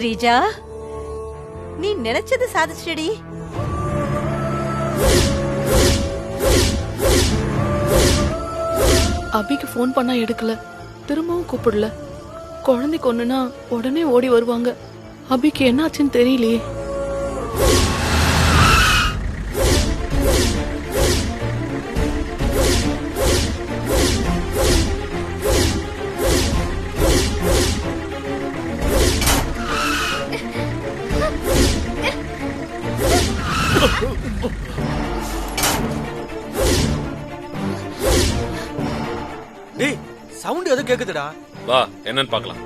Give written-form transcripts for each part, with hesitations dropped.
ஸ்ரீஜா, நீ நினைச்சது சாதிச்சிடி. அபிக்கு போன் பண்ணா எடுக்கல, திரும்பவும் கூப்பிடல. குழந்தைக்கு ஒண்ணுனா உடனே ஓடி வருவாங்க. அபிக்கு என்னாச்சுன்னு தெரியலையே. டேய், சவுண்ட் எது கேக்குதுடா? வா, என்னன்னு பார்க்கலாம்.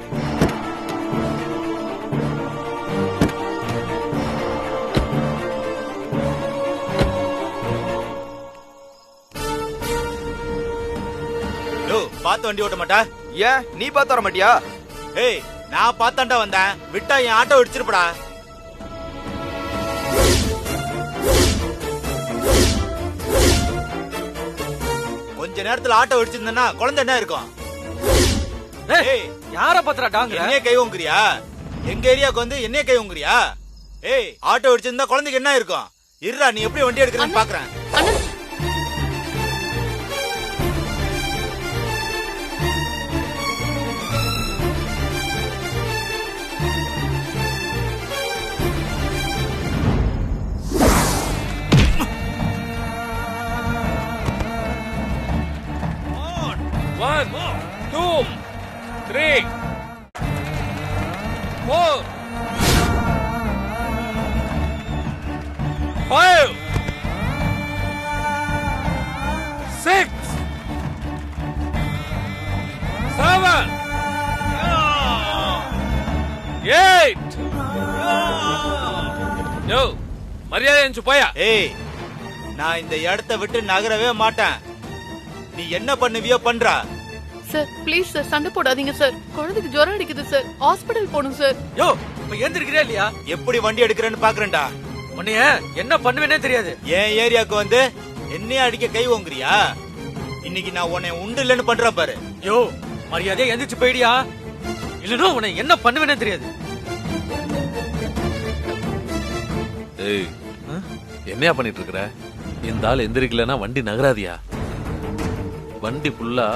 பார்த்து வண்டி ஓட்ட மாட்டா? ஏன் நீ பார்த்து வர மாட்டியா? ஏய், நான் பார்த்தாண்டா வந்தேன். விட்டா என் ஆட்டோ இடிச்சிருப்படா. கொஞ்ச நேரத்துல ஆட்டோ இடிச்சிருந்தா குழந்தை என்ன இருக்கும்? ஏய், யார பத்திராட்டாங்க? என்னைய கை ஓங்குறியா? எங்க ஏரியாவுக்கு வந்து என்னைய கை ஓங்குறியா? ஏய், ஆட்டோ இடிச்சிருந்தா குழந்தைக்கு என்ன இருக்கும்? இருடா, நீ எப்படி வண்டி எடுக்கிறேன்னு பாக்குறேன். One, two, three, four, five, six, seven, eight. Yo, மரியாதை எஞ்சு போயா. ஏய், நான் இந்த இடத்தை விட்டு நகரவே மாட்டேன். நீ என்ன பண்ணுவியோ பண்றா. சார் ப்ளீஸ் சார், சண்டை போடாதீங்க சார். குழந்தைக்கு ஜுரம் அடிக்குது சார், ஹாஸ்பிடல் போகணும் சார். யோ, இப்ப எந்திரிக்கிறே இல்லையா? எப்படி வண்டி எடுக்கிறேன்னு பாக்குறேன்டா. உன்னைய என்ன பண்ணுவேனே தெரியாது. என் ஏரியாவுக்கு வந்து என்னைய அடிக்க கை ஓங்குறியா? இன்னைக்கு நான் உன்னை உண்டு இல்லன்னு பண்றேன் பாரு. யோ, மரியாதையா எந்திரிச்சு போயிடியா, இல்லன்னா உன்னை என்ன பண்ணுவேனே தெரியாது. ஏய், என்னையா பண்ணிட்டு இருக்கற? இந்த ஆள் எந்திரிக்கலன்னா வண்டி நகராதியா? வண்டி ஃபுல்லா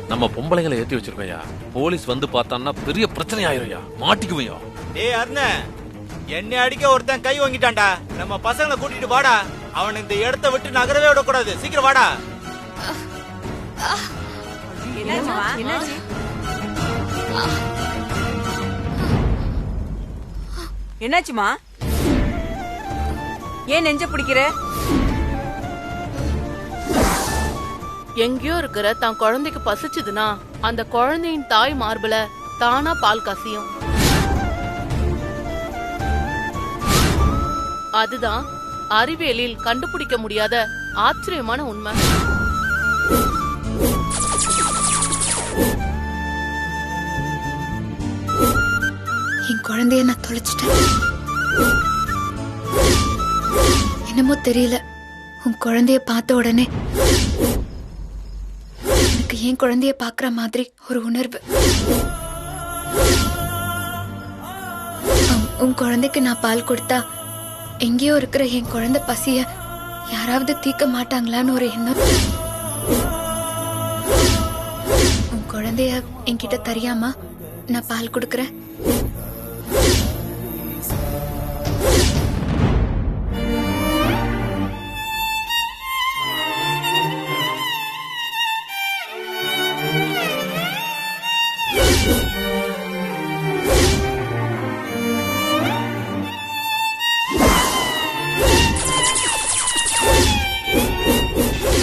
நம்ம பொம்பளைங்களை ஏத்தி வச்சிருக்கோயா. போலீஸ் வந்து பார்த்தான்னா பெரிய பிரச்சனை ஆயிரும்யா, மாட்டிக்குவையா. டேய் அருண, என்னை அடிக்க ஒருத்தன் கை வாங்கிட்டான்டா. நம்ம பசங்களை கூட்டிட்டு வாடா. அவன் இந்த இடத்தை விட்டு நகரவே விடக்கூடாது. சீக்கிரம் வாடா. என்னாச்சுமா? ஏன் நெஞ்ச பிடிக்கிற? எங்கேயோ இருக்கிற தான் குழந்தைக்கு பசிச்சுதுன்னா அந்த குழந்தையின் தாய் மார்புல தானா பால் கசியும். அதுதான் அறிவியலில் கண்டுபிடிக்க முடியாத ஆச்சரியமான உண்மை. என் குழந்தைய நான் தொலைச்சிட்டேன். என்னமோ தெரியல, உன் குழந்தைய பார்த்த உடனே எனக்கு என் குழந்தைய பாக்குற மாதிரி ஒரு உணர்வு. உன் குழந்தைக்கு நான் பால் கொடுத்தா எங்கேயோ இருக்கிற என் குழந்தை பசிய யாராவது தீர்க்க மாட்டாங்களான்னு ஒரு எண்ணம். உன் குழந்தைய என்கிட்ட தெரியாமா நான் பால் கொடுக்கறேன்.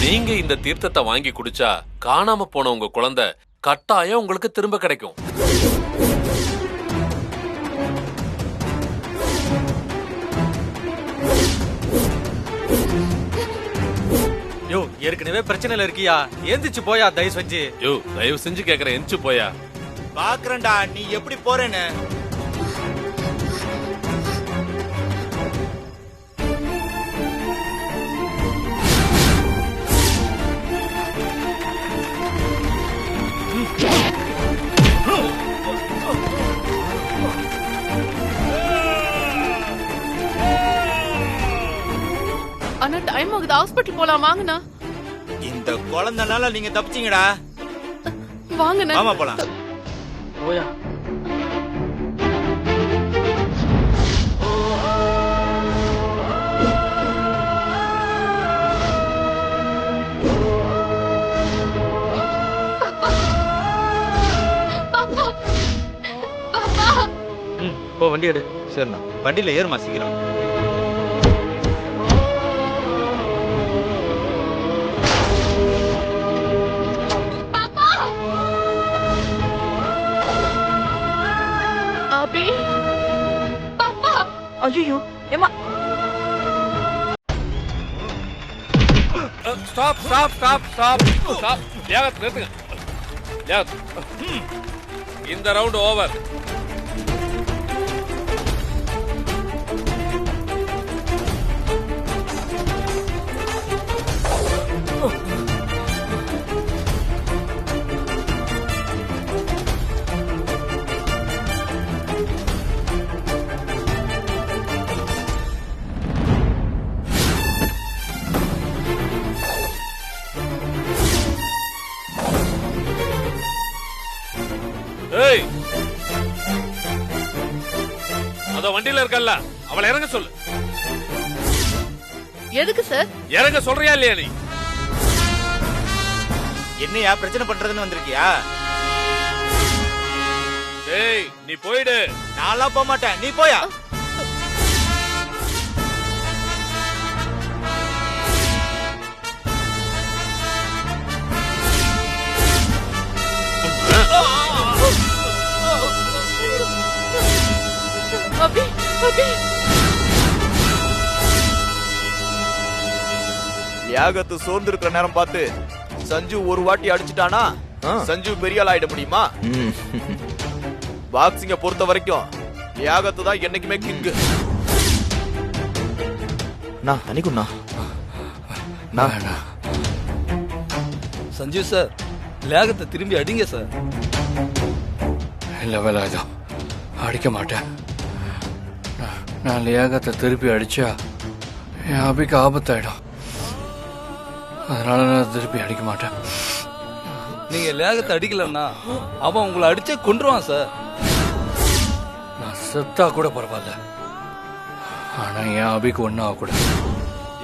நீங்க இந்த தீர்த்தத்தை வாங்கி குடிச்சா காணாம போன உங்க குழந்தை கட்டாயம் உங்களுக்கு திரும்ப கிடைக்கும். யோ, ஏற்கனவே பிரச்சனையில இருக்கியா, எந்திரிச்சு போயா தயவு செஞ்சு. யோ, தயவு செஞ்சு கேக்குறேன், எந்திச்சு போயா. பாக்குறேன்டா நீ எப்படி போறேன்னு. அண்ணா டைம் ஆகுது, ஹாஸ்பிட்டல் போலாம் வாங்கண்ணா. இந்த குழந்தைனால நீங்க தப்பிச்சீங்கடா. வாங்கண்ணா. ஆமா போலாம். போயா போ வண்டி எடு. சரிண்ணா, வண்டியில ஏறுமா சீக்கிரம். அபி ஐயோ ஏமா stop stop stop stop stop. Liaquat நிறுத்துங்க. லியாகத், இந்த ரவுண்ட் ஓவர். ஏய், அத வண்டியில இருக்கல்ல, அவளை இறங்க சொல்லு. எதுக்கு சார்? இறங்க சொல்றியா இல்லையா நீ? என்னையா பிரச்சனை பண்றதுன்னு வந்திருக்கியா? ஏய், நீ போயிடு. நான்லாம் போக மாட்டேன், நீ போயா. அபி அபி லியாகத்து சோர்ந்து இருக்கிற நேரம் பார்த்து சஞ்சு ஒரு வாட்டி அடிச்சிட்டானா சஞ்சு பெரிய ஆள் ஆயிட முடியுமா? பாக்ஸிங்க பொறுத்த வரைக்கும் லியாகத்து தான் என்னைக்குமே கிங்கு. நான் அன்னைக்குண்ணா சஞ்சீவ் சார், லியாகத்தை திரும்பி அடிங்க சார். இல்லை வேலாயுதம், அடிக்க மாட்டேன். நான் லியாகத்தை திருப்பி அடிச்சா என் அபிக்கு ஆபத்தாயிடும். அதனால நான் திருப்பி அடிக்க மாட்டேன். நீங்க லியாகத்தை அடிக்கலன்னா அவன் உங்களை அடிச்சே கொன்றுவான் சார். நான் செத்தா கூட பரவாயில்ல, ஆனா என் அபிக்கு ஒன்னும் ஆகக்கூடாது.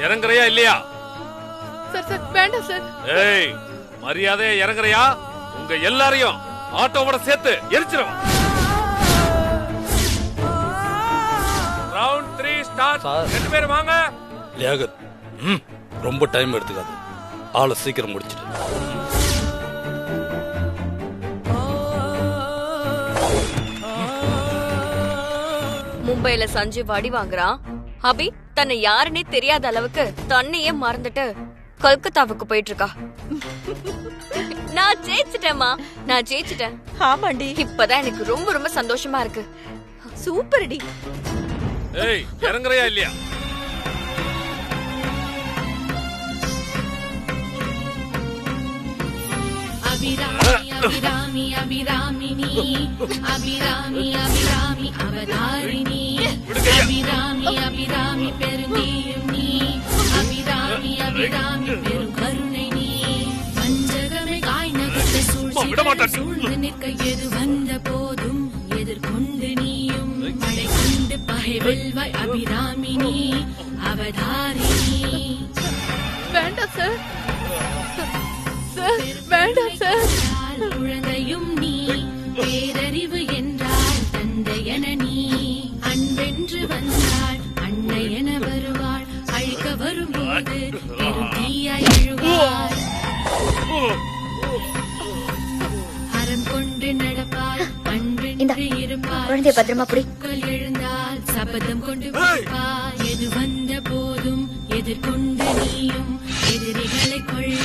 இறங்குறியா இல்லையா? சார் சார் வேண்டாம் சார். ஏய், மரியாதையா இறங்குறியா? உங்க எல்லாரையும் ஆட்டோவோட சேர்த்து எரிச்சிருவான். Round 3 start. ரெண்டு பேரும் வாங்க. லியாகத், ரொம்ப டைம் எடுத்துக்காது, ஆளை சீக்கிரம் முடிச்சிட்டு. மும்பைல சஞ்சீவ் அடி வாங்குறான். அபி தன்னை யாருன்னே தெரியாத அளவுக்கு தன்னையே மறந்துட்டு கொல்கத்தாவுக்கு போயிட்டு இருக்கா. நான் ஜெயிச்சிட்டேமா, நான் ஜெயிச்சிட்டேன். ஆமாண்டி, இப்பதான் எனக்கு ரொம்ப ரொம்ப சந்தோஷமா இருக்கு. சூப்பர் டி. ஏய், இறங்குறியா இல்லையா? அபிராமி அபிராமி அபிராமினி அபிராமி அபிராமி அவதாரிணி அபிராமி அபிராமி பெருந்தீயும் நீ அபிராமி அபிராமி பெரும் கருணை நீ பஞ்சகமே காய் நகத்தை சூழ்ந்து நிற்க எது வந்த போதும் எதிர்கொண்டு நீயும் மழை கொண்டு பகை வெல்வாய் அபிராமினி அவதாரிணி. வேண்டாம் சார், சார் வேண்டாம் சார். குழந்தையும் நீ பேரறிவு என்றால் தந்தையன நீ அன்பென்று வந்தாள் அன்னையென வருவாள் அழிக்க வரும்போது பெரும் தீயாய் எழுவாள். அறம் கொண்டு நடப்பாள் அன்பென்று இருப்பாள். குழந்தைய பத்திரமா புடி. எழுந்தால் சபதம் கொண்டு வைப்பாள். எது வந்த போதும் எதிர்கொண்டு நீயும் எதிரிகளை கொள்ள